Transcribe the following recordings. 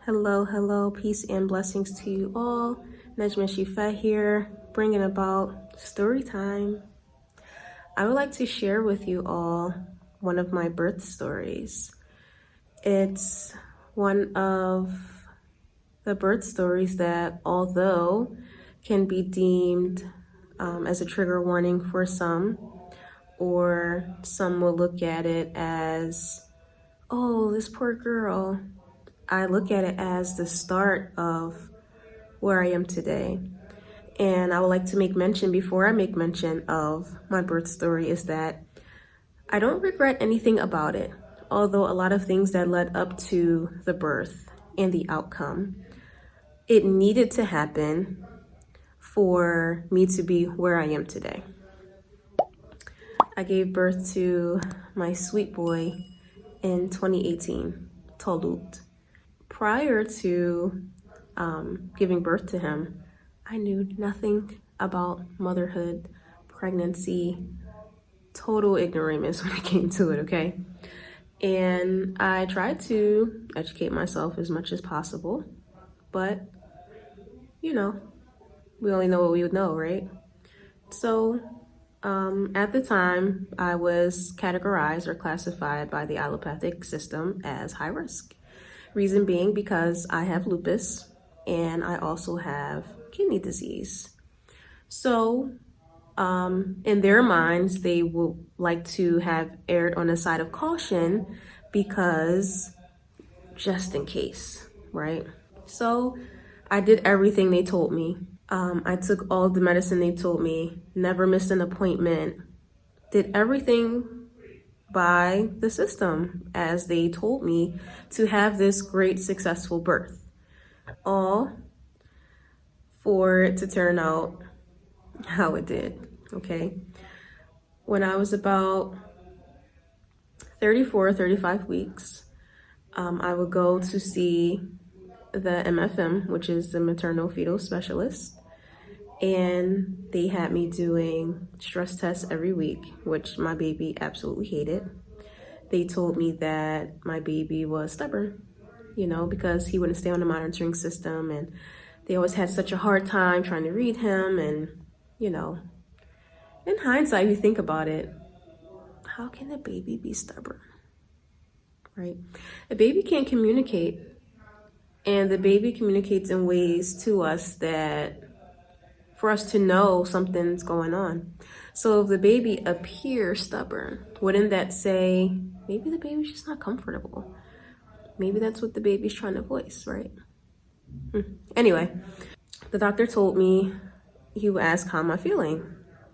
Hello, peace and blessings to you all. Nejma Shifa here, bringing about story time. I would like to share with you all one of my birth stories. It's one of the birth stories that, although can be deemed as a trigger warning for some, or some will look at it as, oh, this poor girl, I look at it as the start of where I am today. And I would like to make mention, before I make mention of my birth story, is that I don't regret anything about it. Although a lot of things that led up to the birth and the outcome, it needed to happen for me to be where I am today. I gave birth to my sweet boy in 2018, Tolut. Prior to giving birth to him, I knew nothing about motherhood, pregnancy, total ignoramus when it came to it, okay? And I tried to educate myself as much as possible, but you know, we only know what we would know, right? So at the time, I was categorized or classified by the allopathic system as high risk. Reason being because I have lupus and I also have kidney disease. So in their minds, they would like to have erred on the side of caution because just in case, right? So I did everything they told me. I took all the medicine they told me, never missed an appointment, did everything by the system as they told me to have this great successful birth, all for it to turn out how it did. Okay, when I was about 35 weeks, I would go to see the MFM, which is the maternal fetal specialist, and they had me doing stress tests every week, which my baby absolutely hated. They told me that my baby was stubborn, because he wouldn't stay on the monitoring system, and they always had such a hard time trying to read him. And in hindsight, you think about it, how can a baby be stubborn, right? A baby can't communicate, and the baby communicates in ways to us that for us to know something's going on. So if the baby appears stubborn, wouldn't that say maybe the baby's just not comfortable? Maybe that's what the baby's trying to voice, right? Anyway, the doctor told me, he would ask, how am I feeling?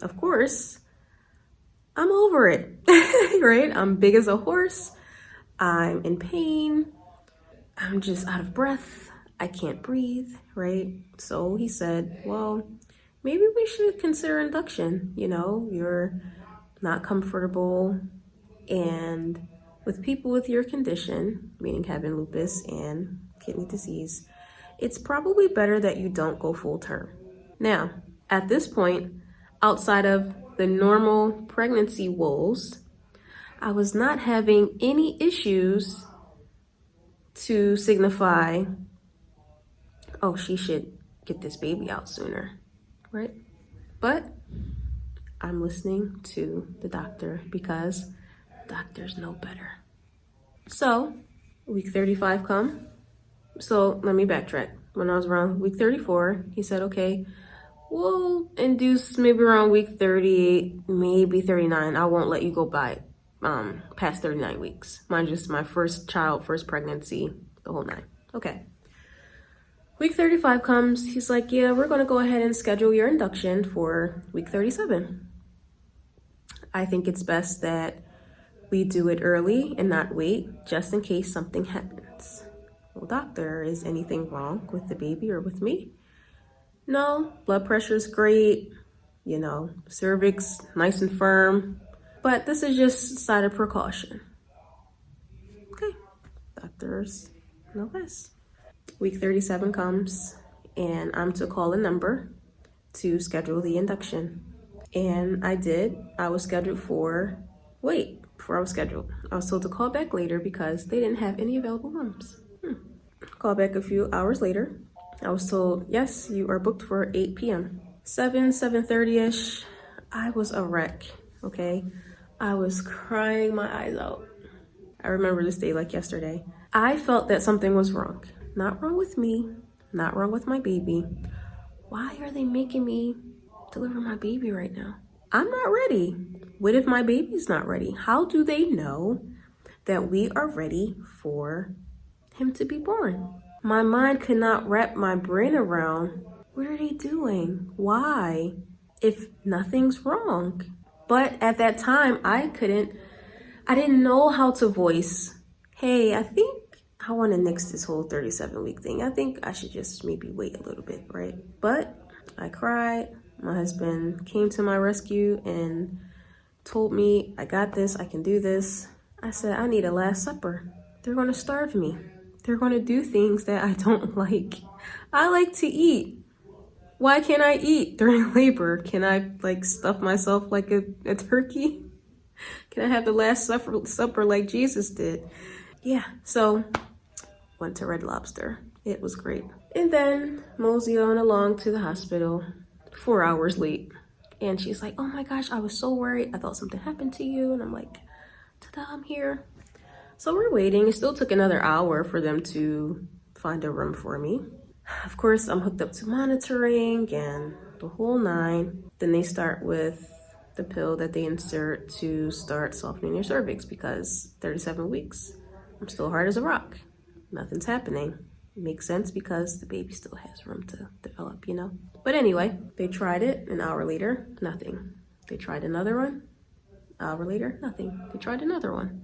Of course, I'm over it, right? I'm big as a horse. I'm in pain. I'm just out of breath. I can't breathe, right? So he said, well, maybe we should consider induction. You're not comfortable. And with people with your condition, meaning having lupus and kidney disease, it's probably better that you don't go full term. Now, at this point, outside of the normal pregnancy woes, I was not having any issues to signify, oh, she should get this baby out sooner, right? But I'm listening to the doctor because doctors know better. So week 35 come. So let me backtrack. When I was around week 34, he said, okay, we'll induce maybe around week 38, maybe 39. I won't let you go by past 39 weeks. Mine just my first child, first pregnancy, the whole nine. Okay. Week 35 comes. He's like, yeah, we're going to go ahead and schedule your induction for week 37. I think it's best that we do it early and not wait, just in case something happens. Well, doctor, is anything wrong with the baby or with me? No, blood pressure's great, cervix nice and firm, but this is just a side of precaution. Okay, doctors know less. Week 37 comes, and I'm to call a number to schedule the induction. And I did. I was scheduled for, before I was scheduled, I was told to call back later because they didn't have any available rooms. Called Call back a few hours later. I was told, yes, you are booked for 8 p.m. 7:30ish, I was a wreck, okay? I was crying my eyes out. I remember this day like yesterday. I felt that something was wrong. Not wrong with me, not wrong with my baby. Why are they making me deliver my baby right now? I'm not ready. What if my baby's not ready? How do they know that we are ready for him to be born? My mind could not wrap my brain around, what are they doing? Why? If nothing's wrong. But at that time, I didn't know how to voice, hey, I think I want to nix this whole 37-week thing. I think I should just maybe wait a little bit, right? But I cried. My husband came to my rescue and told me, I got this, I can do this. I said, I need a Last Supper. They're going to starve me. They're going to do things that I don't like. I like to eat. Why can't I eat during labor? Can I like stuff myself like a turkey? Can I have the Last Supper like Jesus did? Yeah, so went to Red Lobster. It was great. And then mosey on along to the hospital, 4 hours late. And she's like, oh my gosh, I was so worried. I thought something happened to you. And I'm like, ta-da, I'm here. So we're waiting. It still took another hour for them to find a room for me. Of course, I'm hooked up to monitoring and the whole nine. Then they start with the pill that they insert to start softening your cervix because 37 weeks, I'm still hard as a rock. Nothing's happening. It makes sense because the baby still has room to develop, you know? But anyway, they tried it. An hour later, nothing. They tried another one. Hour later, nothing. They tried another one.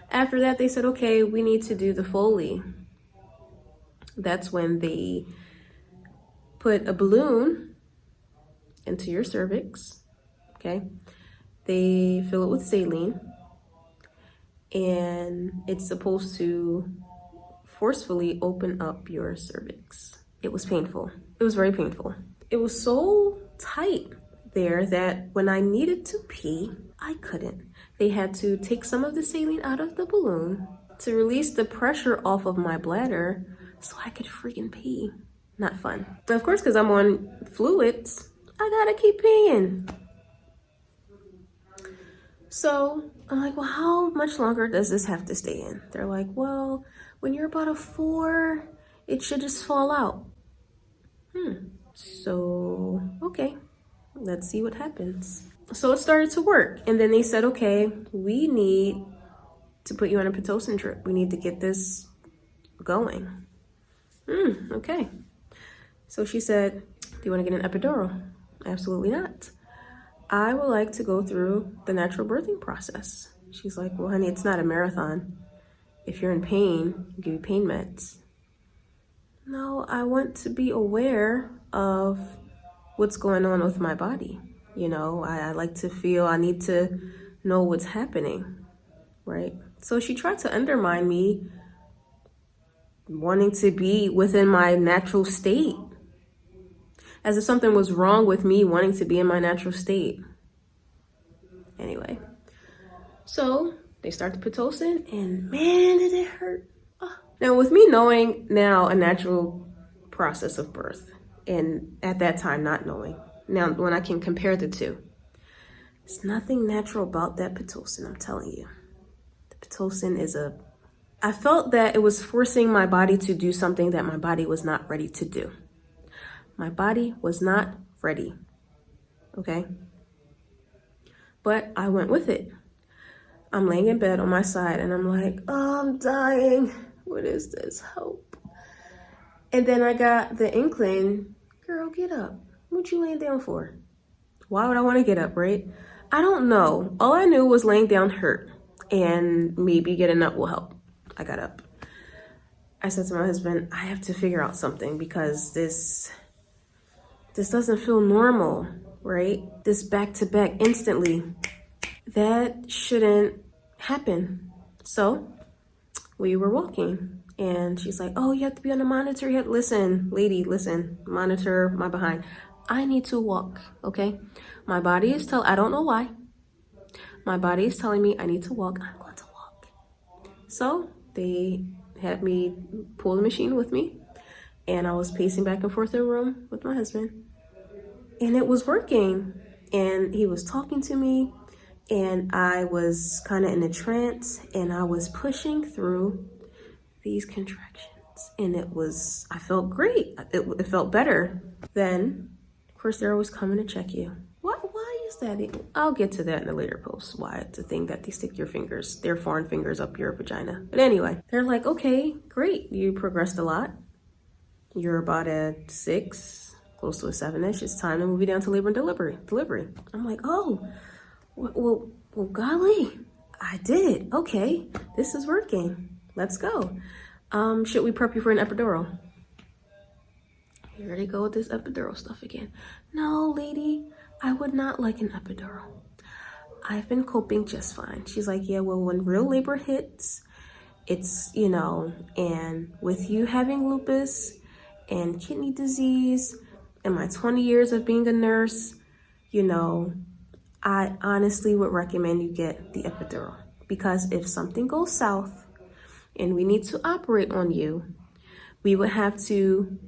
After that, they said, okay, we need to do the Foley. That's when they put a balloon into your cervix, okay? They fill it with saline, and it's supposed to forcefully open up your cervix. It was painful. It was very painful. It was so tight there that when I needed to pee, I couldn't. They had to take some of the saline out of the balloon to release the pressure off of my bladder so I could freaking pee. Not fun. But of course, because I'm on fluids, I gotta keep peeing. So I'm like, well, how much longer does this have to stay in? They're like, well, when you're about a 4, it should just fall out. So, okay, let's see what happens. So it started to work. And then they said, okay, we need to put you on a Pitocin drip. We need to get this going. Okay. So she said, do you want to get an epidural? Absolutely not. I would like to go through the natural birthing process. She's like, well, honey, it's not a marathon. If you're in pain, I'll give you pain meds. No, I want to be aware of what's going on with my body. You know, I like to feel, I need to know what's happening, right? So she tried to undermine me wanting to be within my natural state, as if something was wrong with me wanting to be in my natural state. Anyway, so they start the Pitocin, and man, did it hurt. Oh. Now, with me knowing now a natural process of birth, and at that time not knowing, now when I can compare the two, there's nothing natural about that Pitocin, I'm telling you. The Pitocin is I felt that it was forcing my body to do something that my body was not ready to do. My body was not ready, okay? But I went with it. I'm laying in bed on my side and I'm like, oh, I'm dying. What is this? Help. And then I got the inkling, girl, get up. What you laying down for? Why would I want to get up, right? I don't know. All I knew was laying down hurt and maybe getting up will help. I got up. I said to my husband, I have to figure out something because this doesn't feel normal, right? This back to back instantly. That shouldn't happen. So we were walking and she's like, oh, you have to be on the monitor. You have, listen, lady, listen, monitor my behind. I need to walk, okay? My body is I don't know why. My body is telling me I need to walk. I'm going to walk. So they had me pull the machine with me, and I was pacing back and forth in the room with my husband, and it was working. And he was talking to me, and I was kind of in a trance, and I was pushing through these contractions, and I felt great. It felt better. Then, of course, they're always coming to check you. Why is that? I'll get to that in a later post. Why it's a thing that they stick their foreign fingers up your vagina. But anyway, they're like, okay, great. You progressed a lot. You're about at 6, close to a 7-ish. It's time to move you down to labor and delivery. I'm like, oh, well, golly, I did it. Okay, this is working. Let's go. Should we prep you for an epidural? Here they go with this epidural stuff again. No, lady, I would not like an epidural. I've been coping just fine. She's like, yeah, well, when real labor hits, it's, and with you having lupus and kidney disease and my 20 years of being a nurse, I honestly would recommend you get the epidural, because if something goes south and we need to operate on you, we would have to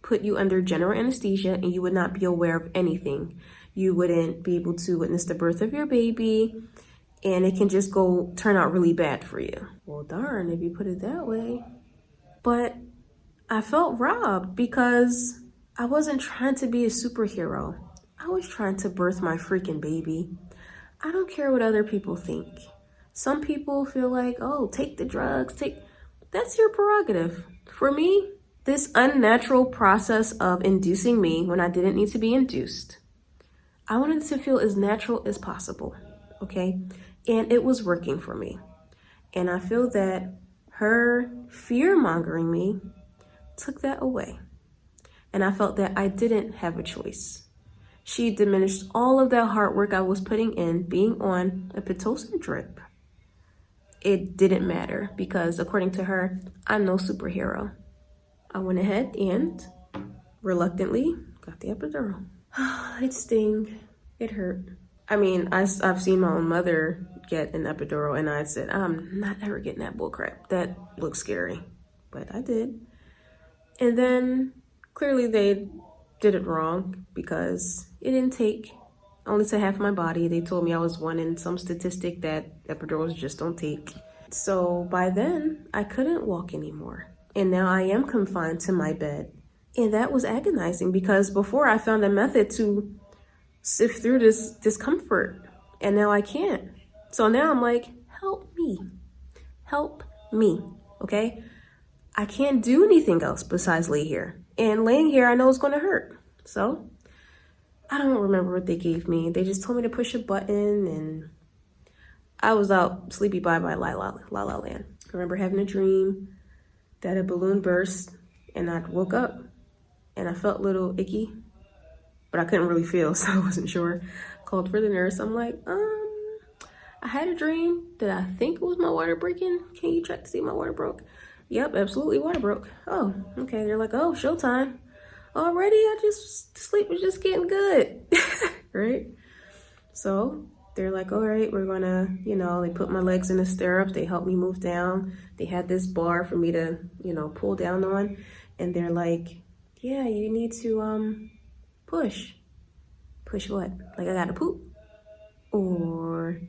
put you under general anesthesia, and you would not be aware of anything. You wouldn't be able to witness the birth of your baby, and it can just turn out really bad for you. Well, darn, if you put it that way. But I felt robbed because I wasn't trying to be a superhero. I was trying to birth my freaking baby. I don't care what other people think. Some people feel like, oh, take the drugs, that's your prerogative. For me, this unnatural process of inducing me when I didn't need to be induced, I wanted to feel as natural as possible, okay? And it was working for me. And I feel that her fear-mongering me took that away. And I felt that I didn't have a choice. She diminished all of that hard work I was putting in being on a Pitocin drip. It didn't matter because, according to her, I'm no superhero. I went ahead and reluctantly got the epidural. It stung. It hurt. I mean, I've seen my own mother get an epidural, and I said, I'm not ever getting that bullcrap. That looks scary. But I did. And then clearly they did it wrong because it didn't take only to half my body. They told me I was one in some statistic that epidurals just don't take. So by then, I couldn't walk anymore. And now I am confined to my bed. And that was agonizing because before I found a method to sift through this discomfort, and now I can't. So now I'm like, help me, okay? I can't do anything else besides lay here. And laying here, I know it's gonna hurt. So I don't remember what they gave me. They just told me to push a button, and I was out sleepy bye la la land. I remember having a dream that a balloon burst, and I woke up and I felt a little icky, but I couldn't really feel, so I wasn't sure. Called for the nurse. I'm like, I had a dream that I think it was my water breaking. Can you check to see my water broke? Yep, absolutely, water broke. Oh, okay. They're like, oh, showtime. Already, sleep was just getting good, right? So they're like, all right, we're gonna, they put my legs in the stirrups. They helped me move down. They had this bar for me to, pull down on. And they're like, yeah, you need to push. Push what? Like I gotta poop? Or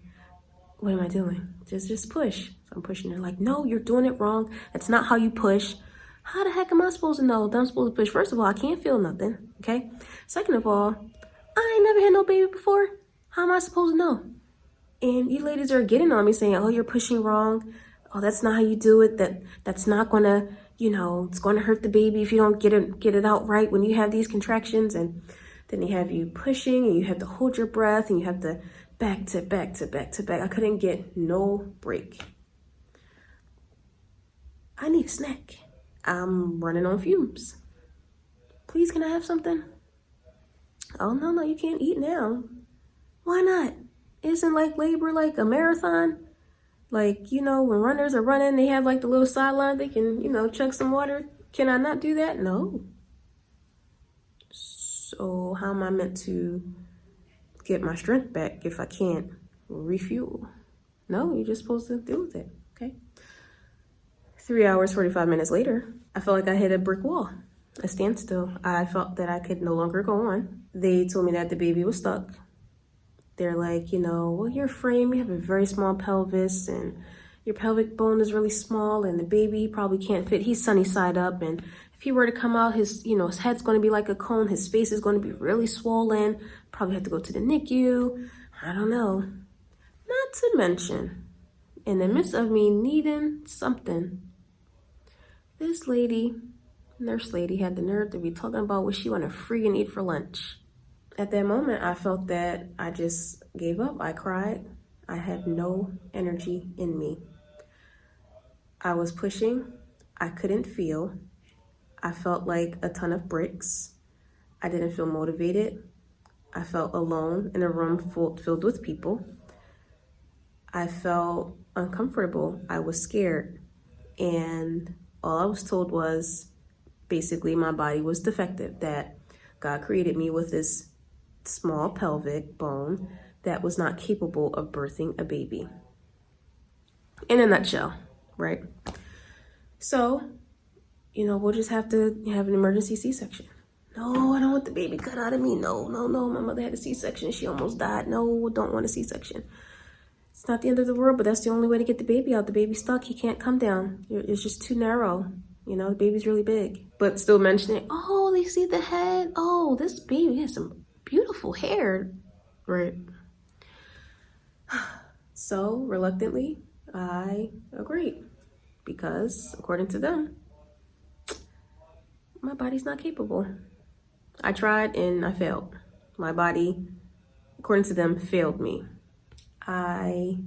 what am I doing? Just push. So I'm pushing. They're like, no, you're doing it wrong. That's not how you push. How the heck am I supposed to know that I'm supposed to push? First of all, I can't feel nothing, okay? Second of all, I ain't never had no baby before. How am I supposed to know? And you ladies are getting on me saying, oh, you're pushing wrong. Oh, that's not how you do it. That's not gonna, it's gonna hurt the baby if you don't get it out right when you have these contractions. And then they have you pushing, and you have to hold your breath, and you have to back to back to back to back. I couldn't get no break. I need a snack. I'm running on fumes. Please, can I have something? Oh, no, you can't eat now. Why not? Isn't like labor like a marathon? Like, when runners are running, they have like the little sideline, they can, chug some water. Can I not do that? No. So how am I meant to get my strength back if I can't refuel? No, you're just supposed to deal with it, okay? 3 hours, 45 minutes later, I felt like I hit a brick wall, a standstill. I felt that I could no longer go on. They told me that the baby was stuck. They're like, well, your frame, you have a very small pelvis and your pelvic bone is really small and the baby probably can't fit. He's sunny side up, and if he were to come out, his head's going to be like a cone. His face is going to be really swollen. Probably have to go to the NICU. I don't know. Not to mention, in the midst of me needing something, this lady, nurse lady, had the nerve to be talking about what she wanted to freaking eat for lunch. At that moment, I felt that I just gave up. I cried. I had no energy in me. I was pushing. I couldn't feel. I felt like a ton of bricks. I didn't feel motivated. I felt alone in a room filled with people. I felt uncomfortable. I was scared. And all I was told was basically my body was defective, that God created me with this small pelvic bone that was not capable of birthing a baby. In a nutshell, right? So, we'll just have to have an emergency C-section. No, I don't want the baby cut out of me. No. My mother had a C-section. She almost died. No, don't want a C-section. It's not the end of the world, but that's the only way to get the baby out. The baby's stuck. He can't come down. It's just too narrow. The baby's really big. But still mentioning, oh, they see the head. Oh, this baby has some beautiful hair. Right. So, reluctantly, I agreed. Because, according to them, my body's not capable. I tried and I failed. My body, according to them, failed me. I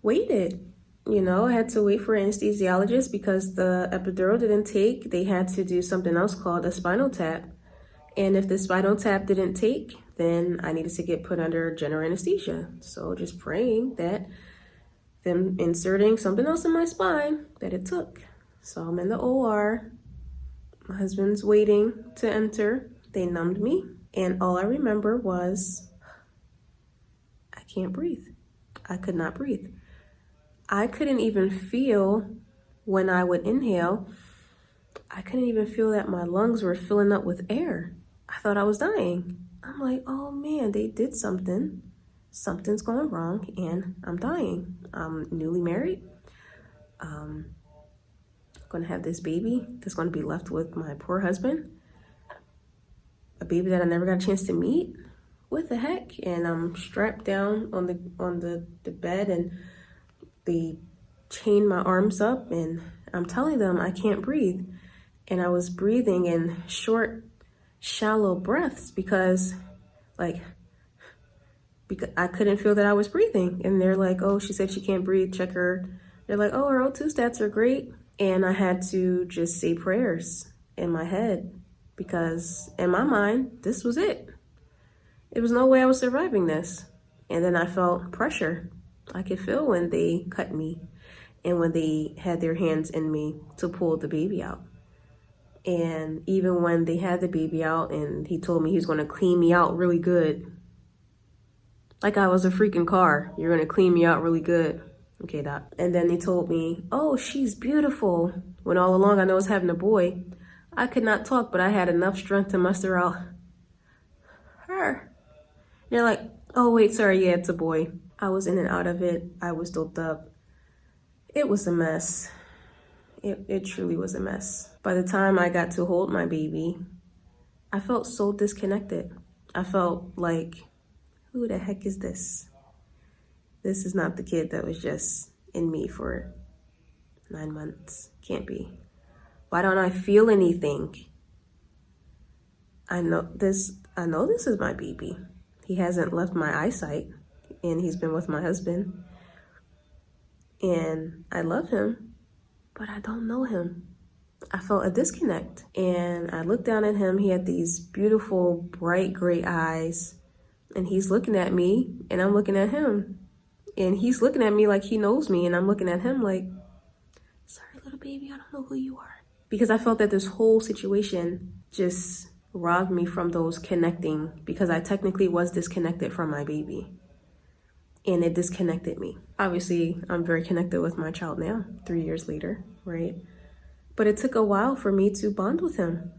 waited. I had to wait for an anesthesiologist because the epidural didn't take. They had to do something else called a spinal tap. And if the spinal tap didn't take, then I needed to get put under general anesthesia. So just praying that them inserting something else in my spine, that it took. So I'm in the OR. My husband's waiting to enter. They numbed me. And all I remember was, I can't breathe. I could not breathe. I couldn't even feel when I would inhale. I couldn't even feel that my lungs were filling up with air. I thought I was dying. I'm like, oh man, they did something. Something's going wrong and I'm dying. I'm newly married. Going to have this baby that's going to be left with my poor husband. A baby that I never got a chance to meet. What the heck? And I'm strapped down on the bed and they chain my arms up and I'm telling them I can't breathe. And I was breathing in short, shallow breaths because I couldn't feel that I was breathing. And they're like, oh, she said she can't breathe, check her. They're like, oh, her O2 stats are great. And I had to just say prayers in my head because in my mind, this was it. There was no way I was surviving this. And then I felt pressure. I could feel when they cut me and when they had their hands in me to pull the baby out. And even when they had the baby out and he told me he was going to clean me out really good. Like I was a freaking car. You're going to clean me out really good. Okay, doc. And then they told me, oh, she's beautiful. When all along I know I was having a boy. I could not talk, but I had enough strength to muster out her. They're like, oh, wait, sorry, yeah, it's a boy. I was in and out of it. I was doped up. It was a mess. It truly was a mess. By the time I got to hold my baby, I felt so disconnected. I felt like, who the heck is this? This is not the kid that was just in me for 9 months. Can't be. Why don't I feel anything? I know this is my baby. He hasn't left my eyesight and he's been with my husband. And I love him, but I don't know him. I felt a disconnect and I looked down at him. He had these beautiful, bright gray eyes and he's looking at me and I'm looking at him. And he's looking at me like he knows me and I'm looking at him like, sorry, little baby, I don't know who you are. Because I felt that this whole situation just robbed me from those connecting because I technically was disconnected from my baby. and it disconnected me. Obviously, I'm very connected with my child now, 3 years later, right? But it took a while for me to bond with him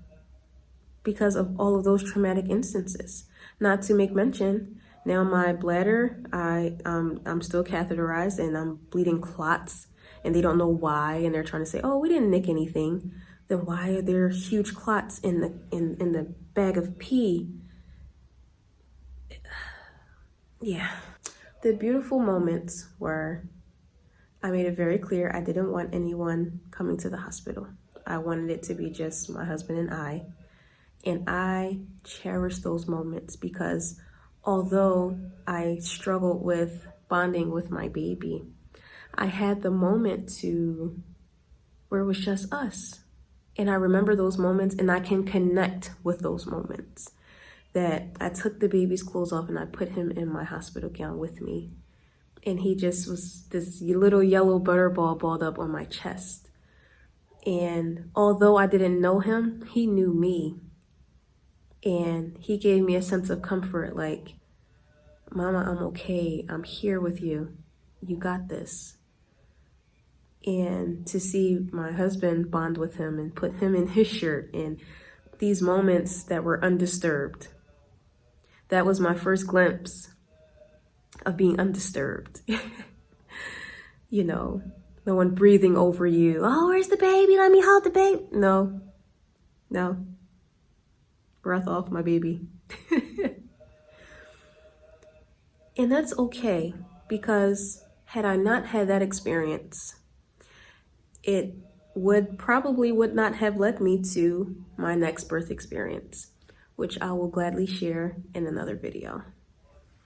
because of all of those traumatic instances. Not to make mention, now my bladder, I'm still catheterized and I'm bleeding clots, and they don't know why, and they're trying to say, oh, we didn't nick anything. Then why are there huge clots in the bag of pee? Yeah. The beautiful moments were, I made it very clear I didn't want anyone coming to the hospital. I wanted it to be just my husband and I. And I cherish those moments because although I struggled with bonding with my baby, I had the moment where it was just us. And I remember those moments and I can connect with those moments. That I took the baby's clothes off and I put him in my hospital gown with me. And he just was this little yellow butterball balled up on my chest. And although I didn't know him, he knew me. And he gave me a sense of comfort, like, Mama, I'm okay. I'm here with you. You got this. And to see my husband bond with him and put him in his shirt and these moments that were undisturbed. That was my first glimpse of being undisturbed. You know, no one breathing over you. Oh, where's the baby? Let me hold the baby. No. Breath off my baby. And that's okay, because had I not had that experience, it probably would not have led me to my next birth experience, which I will gladly share in another video.